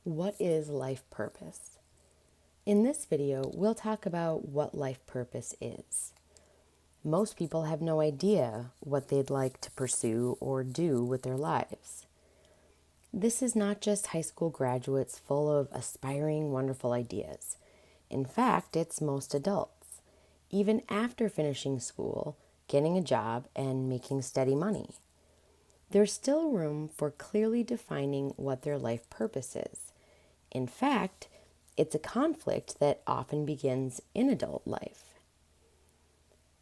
What is life purpose? In this video, we'll talk about what life purpose is. Most people have no idea what they'd like to pursue or do with their lives. This is not just high school graduates full of aspiring, wonderful ideas. In fact, it's most adults, even after finishing school, getting a job, and making steady money. There's still room for clearly defining what their life purpose is. In fact, it's a conflict that often begins in adult life.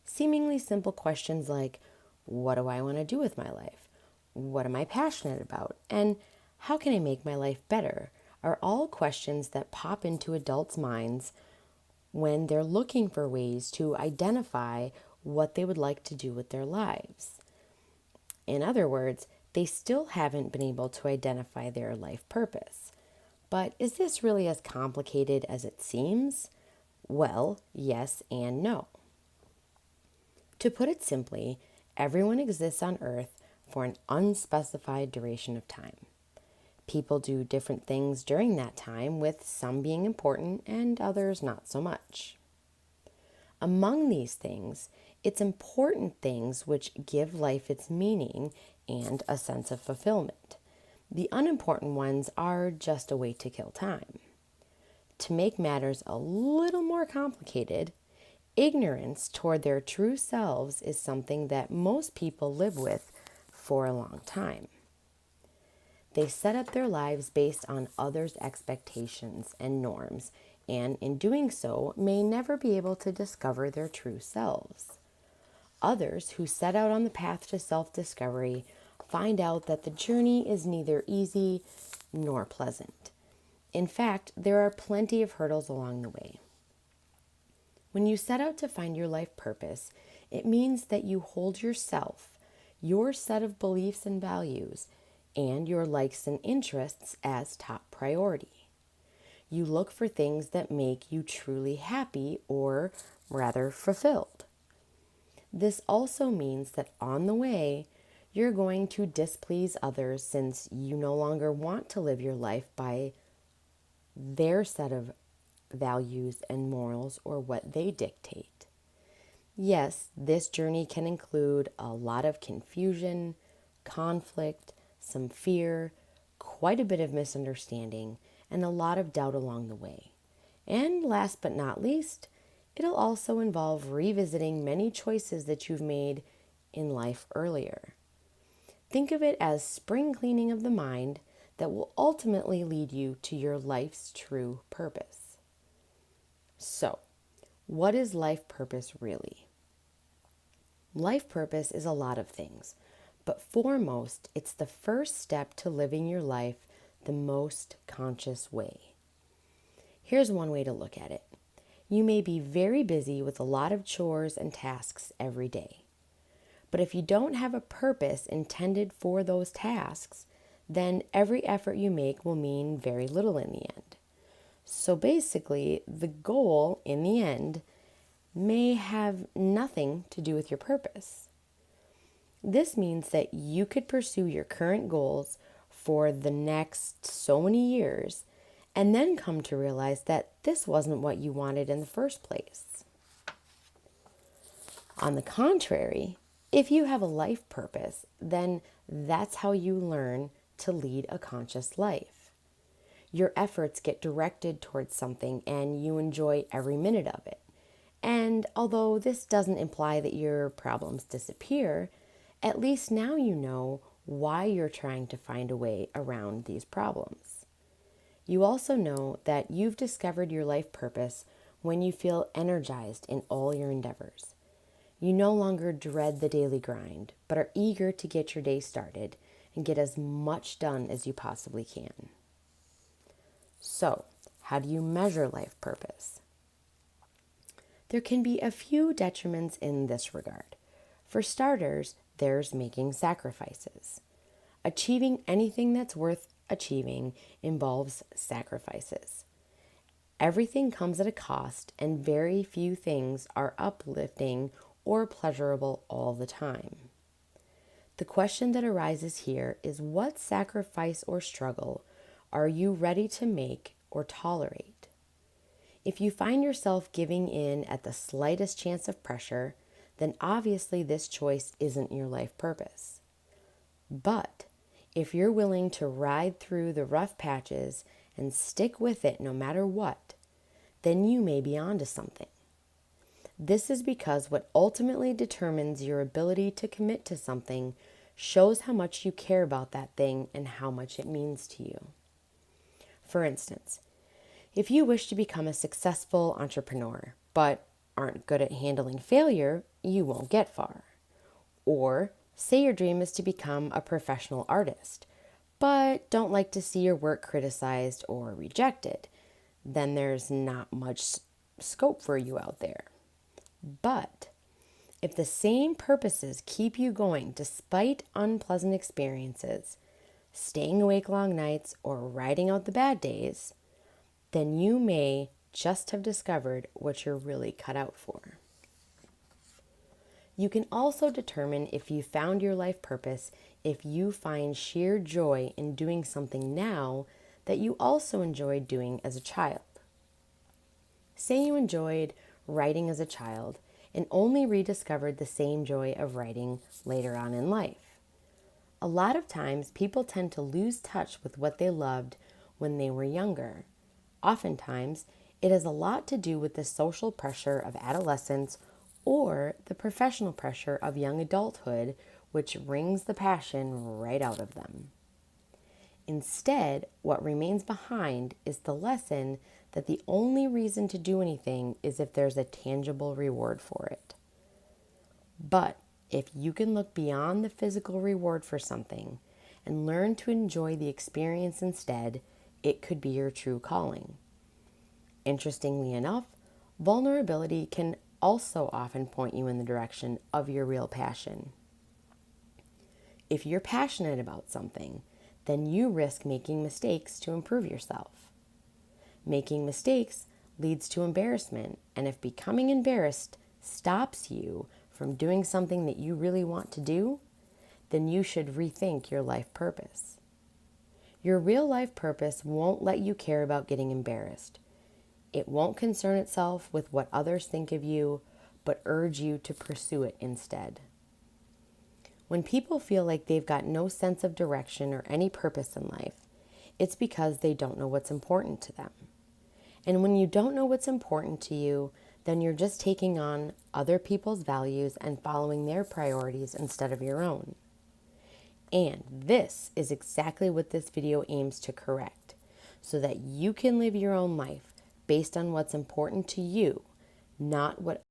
Seemingly simple questions like, what do I want to do with my life? What am I passionate about? And how can I make my life better? Are all questions that pop into adults' minds when they're looking for ways to identify what they would like to do with their lives. In other words, they still haven't been able to identify their life purpose. But is this really as complicated as it seems? Well, yes and no. To put it simply, everyone exists on Earth for an unspecified duration of time. People do different things during that time, with some being important and others not so much. Among these things, it's important things which give life its meaning and a sense of fulfillment. The unimportant ones are just a way to kill time. To make matters a little more complicated, ignorance toward their true selves is something that most people live with for a long time. They set up their lives based on others' expectations and norms, and in doing so, may never be able to discover their true selves. Others who set out on the path to self-discovery find out that the journey is neither easy nor pleasant. In fact, there are plenty of hurdles along the way. When you set out to find your life purpose, it means that you hold yourself, your set of beliefs and values, and your likes and interests as top priority. You look for things that make you truly happy, or rather fulfilled. This also means that on the way, you're going to displease others, since you no longer want to live your life by their set of values and morals or what they dictate. Yes, this journey can include a lot of confusion, conflict, some fear, quite a bit of misunderstanding, and a lot of doubt along the way. And last but not least, it'll also involve revisiting many choices that you've made in life earlier. Think of it as spring cleaning of the mind that will ultimately lead you to your life's true purpose. So, what is life purpose really? Life purpose is a lot of things, but foremost, it's the first step to living your life the most conscious way. Here's one way to look at it. You may be very busy with a lot of chores and tasks every day. But if you don't have a purpose intended for those tasks, then every effort you make will mean very little in the end. So basically, the goal in the end may have nothing to do with your purpose. This means that you could pursue your current goals for the next so many years and then come to realize that this wasn't what you wanted in the first place. On the contrary, if you have a life purpose, then that's how you learn to lead a conscious life. Your efforts get directed towards something and you enjoy every minute of it. And although this doesn't imply that your problems disappear, at least now you know why you're trying to find a way around these problems. You also know that you've discovered your life purpose when you feel energized in all your endeavors. You no longer dread the daily grind, but are eager to get your day started and get as much done as you possibly can. So, how do you measure life purpose? There can be a few detriments in this regard. For starters, there's making sacrifices. Achieving anything that's worth achieving involves sacrifices. Everything comes at a cost, and very few things are uplifting or pleasurable all the time. The question that arises here is, what sacrifice or struggle are you ready to make or tolerate? If you find yourself giving in at the slightest chance of pressure, then obviously this choice isn't your life purpose. But if you're willing to ride through the rough patches and stick with it no matter what, then you may be onto something. This is because what ultimately determines your ability to commit to something shows how much you care about that thing and how much it means to you. For instance, if you wish to become a successful entrepreneur, but aren't good at handling failure, you won't get far. Or say your dream is to become a professional artist, but don't like to see your work criticized or rejected, then there's not much scope for you out there. But if the same purposes keep you going despite unpleasant experiences, staying awake long nights, or riding out the bad days, then you may just have discovered what you're really cut out for. You can also determine if you found your life purpose if you find sheer joy in doing something now that you also enjoyed doing as a child. Say you enjoyed writing as a child and only rediscovered the same joy of writing later on in life. A lot of times people tend to lose touch with what they loved when they were younger. Oftentimes, it has a lot to do with the social pressure of adolescence or the professional pressure of young adulthood, which wrings the passion right out of them. Instead, what remains behind is the lesson that the only reason to do anything is if there's a tangible reward for it. But if you can look beyond the physical reward for something and learn to enjoy the experience instead, it could be your true calling. Interestingly enough, vulnerability can also often point you in the direction of your real passion. If you're passionate about something, then you risk making mistakes to improve yourself. Making mistakes leads to embarrassment, and if becoming embarrassed stops you from doing something that you really want to do, then you should rethink your life purpose. Your real life purpose won't let you care about getting embarrassed. It won't concern itself with what others think of you, but urge you to pursue it instead. When people feel like they've got no sense of direction or any purpose in life, it's because they don't know what's important to them. And when you don't know what's important to you, then you're just taking on other people's values and following their priorities instead of your own. And this is exactly what this video aims to correct, so that you can live your own life based on what's important to you, not what